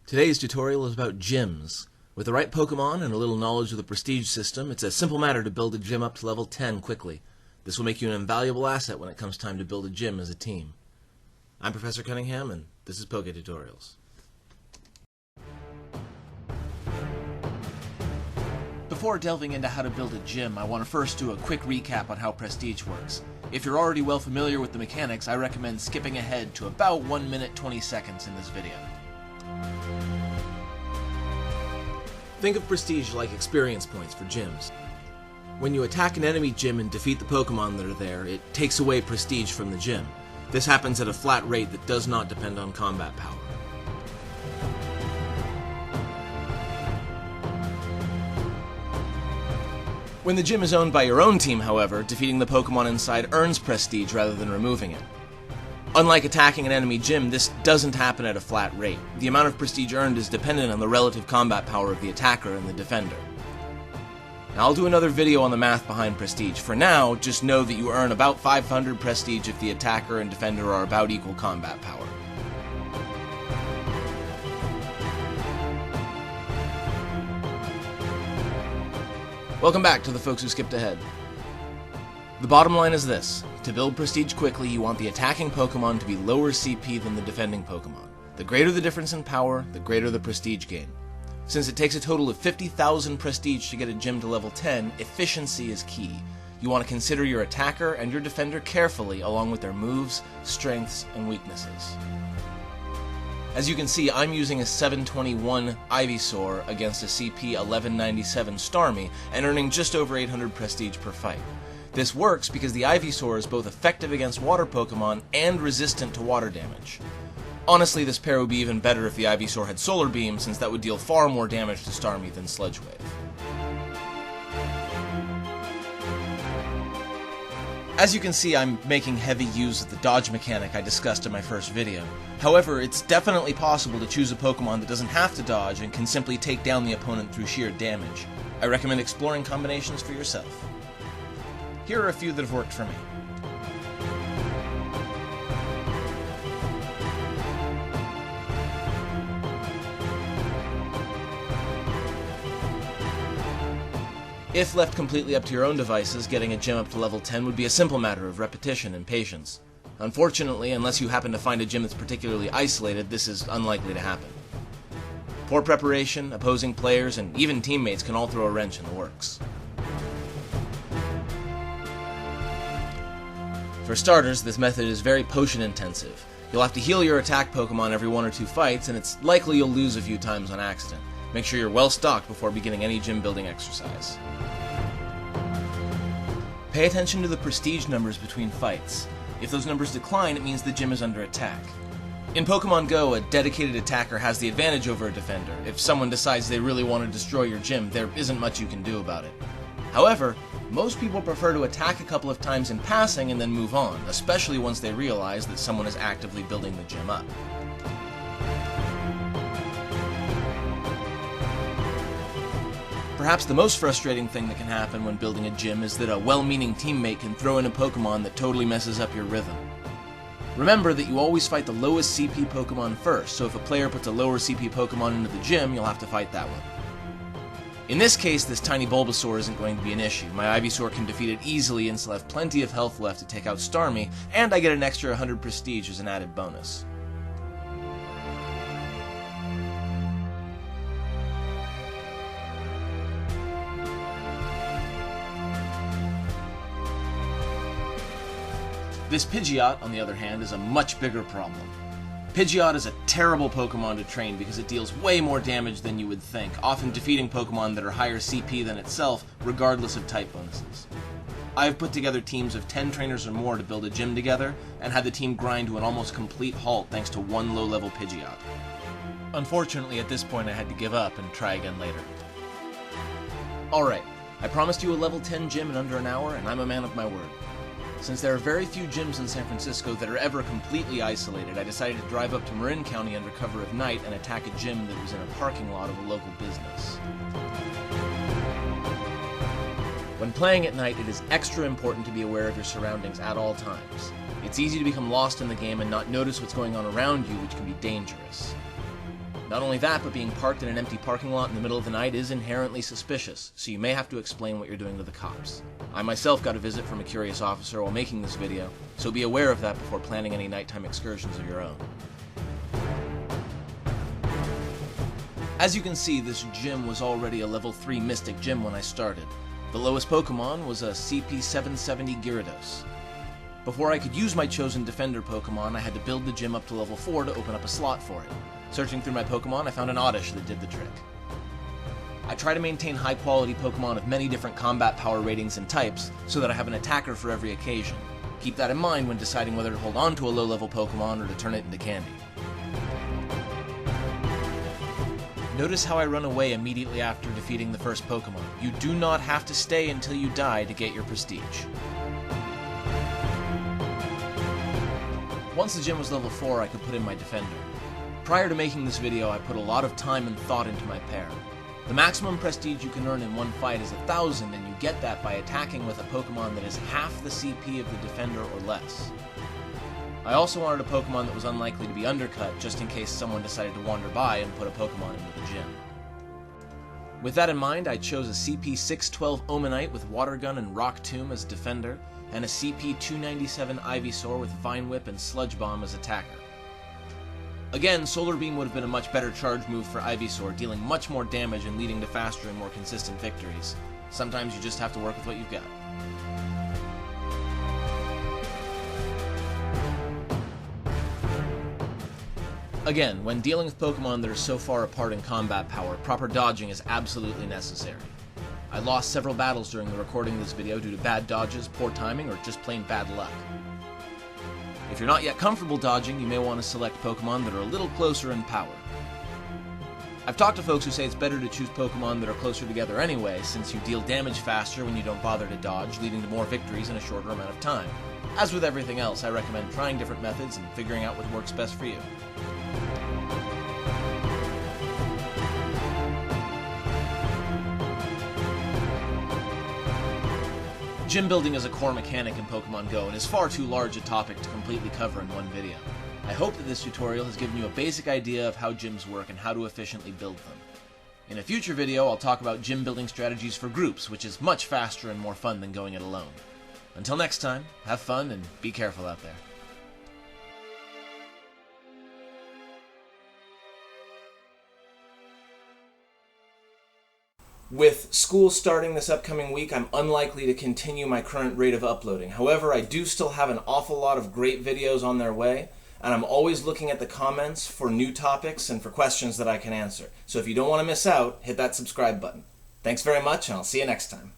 Today's tutorial is about gyms. With the right Pokemon and a little knowledge of the prestige system, it's a simple matter to build a gym up to level 10 quickly. This will make you an invaluable asset when it comes time to build a gym as a team. I'm Professor Cunningham, and this is Pokétutorials. Before delving into how to build a gym, I want to first do a quick recap on how Prestige works. If you're already well familiar with the mechanics, I recommend skipping ahead to about 1 minute 20 seconds in this video. Think of Prestige like experience points for gyms. When you attack an enemy gym and defeat the Pokemon that are there, it takes away Prestige from the gym. This happens at a flat rate that does not depend on combat power. When the gym is owned by your own team, however, defeating the Pokemon inside earns Prestige rather than removing it. Unlike attacking an enemy gym, this doesn't happen at a flat rate. The amount of Prestige earned is dependent on the relative combat power of the attacker and the defender. Now, I'll do another video on the math behind Prestige. For now, just know that you earn about 500 Prestige if the attacker and defender are about equal combat power. Welcome back to the folks who skipped ahead. The bottom line is this. To build Prestige quickly, you want the attacking Pokemon to be lower CP than the defending Pokemon. The greater the difference in power, the greater the Prestige gain. Since it takes a total of 50,000 Prestige to get a gym to level 10, efficiency is key. You want to consider your attacker and your defender carefully along with their moves, strengths, and weaknesses. As you can see, I'm using a 721 Ivysaur against a CP 1197 Starmie and earning just over 800 Prestige per fight. This works because the Ivysaur is both effective against water Pokemon and resistant to water damage. Honestly, this pair would be even better if the Ivysaur had Solar Beam, since that would deal far more damage to Starmie than Sludge Wave. As you can see, I'm making heavy use of the dodge mechanic I discussed in my first video. However, it's definitely possible to choose a Pokemon that doesn't have to dodge and can simply take down the opponent through sheer damage. I recommend exploring combinations for yourself. Here are a few that have worked for me. If left completely up to your own devices, getting a gym up to level 10 would be a simple matter of repetition and patience. Unfortunately, unless you happen to find a gym that's particularly isolated, this is unlikely to happen. Poor preparation, opposing players, and even teammates can all throw a wrench in the works. For starters, this method is very potion intensive. You'll have to heal your attack Pokemon every 1 or 2 fights, and it's likely you'll lose a few times on accident. Make sure you're well stocked before beginning any gym building exercise. Pay attention to the Prestige numbers between fights. If those numbers decline, it means the gym is under attack. In Pokemon Go, a dedicated attacker has the advantage over a defender. If someone decides they really want to destroy your gym, there isn't much you can do about it. However, most people prefer to attack a couple of times in passing and then move on, especially once they realize that someone is actively building the gym up. Perhaps the most frustrating thing that can happen when building a gym is that a well-meaning teammate can throw in a Pokemon that totally messes up your rhythm. Remember that you always fight the lowest CP Pokemon first, so if a player puts a lower CP Pokemon into the gym, you'll have to fight that one. In this case, this tiny Bulbasaur isn't going to be an issue. My Ivysaur can defeat it easily and still have plenty of health left to take out Starmie, and I get an extra 100 Prestige as an added bonus. This Pidgeot, on the other hand, is a much bigger problem. Pidgeot is a terrible Pokemon to train because it deals way more damage than you would think, often defeating Pokemon that are higher CP than itself, regardless of type bonuses. I have put together teams of 10 trainers or more to build a gym together, and had the team grind to an almost complete halt thanks to one low-level Pidgeot. Unfortunately, at this point I had to give up and try again later. Alright, I promised you a level 10 gym in under an hour, and I'm a man of my word. Since there are very few gyms in San Francisco that are ever completely isolated, I decided to drive up to Marin County under cover of night and attack a gym that was in a parking lot of a local business. When playing at night, it is extra important to be aware of your surroundings at all times. It's easy to become lost in the game and not notice what's going on around you, which can be dangerous. Not only that, but being parked in an empty parking lot in the middle of the night is inherently suspicious, so you may have to explain what you're doing to the cops. I myself got a visit from a curious officer while making this video, so be aware of that before planning any nighttime excursions of your own. As you can see, this gym was already a level 3 Mystic gym when I started. The lowest Pokemon was a CP770 Gyarados. Before I could use my chosen Defender Pokemon, I had to build the gym up to level 4 to open up a slot for it. Searching through my Pokemon, I found an Oddish that did the trick. I try to maintain high-quality Pokemon of many different combat power ratings and types, so that I have an attacker for every occasion. Keep that in mind when deciding whether to hold on to a low-level Pokemon or to turn it into candy. Notice how I run away immediately after defeating the first Pokemon. You do not have to stay until you die to get your prestige. Once the gym was level 4, I could put in my Defender. Prior to making this video, I put a lot of time and thought into my pair. The maximum prestige you can earn in one fight is 1,000, and you get that by attacking with a Pokemon that is half the CP of the Defender or less. I also wanted a Pokemon that was unlikely to be undercut, just in case someone decided to wander by and put a Pokemon into the gym. With that in mind, I chose a CP612 Omanite with Water Gun and Rock Tomb as Defender, and a CP297 Ivysaur with Vine Whip and Sludge Bomb as attacker. Again, Solar Beam would have been a much better charge move for Ivysaur, dealing much more damage and leading to faster and more consistent victories. Sometimes you just have to work with what you've got. Again, when dealing with Pokemon that are so far apart in combat power, proper dodging is absolutely necessary. I lost several battles during the recording of this video due to bad dodges, poor timing, or just plain bad luck. If you're not yet comfortable dodging, you may want to select Pokemon that are a little closer in power. I've talked to folks who say it's better to choose Pokemon that are closer together anyway, since you deal damage faster when you don't bother to dodge, leading to more victories in a shorter amount of time. As with everything else, I recommend trying different methods and figuring out what works best for you. Gym building is a core mechanic in Pokemon Go and is far too large a topic to completely cover in one video. I hope that this tutorial has given you a basic idea of how gyms work and how to efficiently build them. In a future video, I'll talk about gym building strategies for groups, which is much faster and more fun than going it alone. Until next time, have fun and be careful out there. With school starting this upcoming week, I'm unlikely to continue my current rate of uploading. However, I do still have an awful lot of great videos on their way, and I'm always looking at the comments for new topics and for questions that I can answer. So if you don't want to miss out, hit that subscribe button. Thanks very much, and I'll see you next time.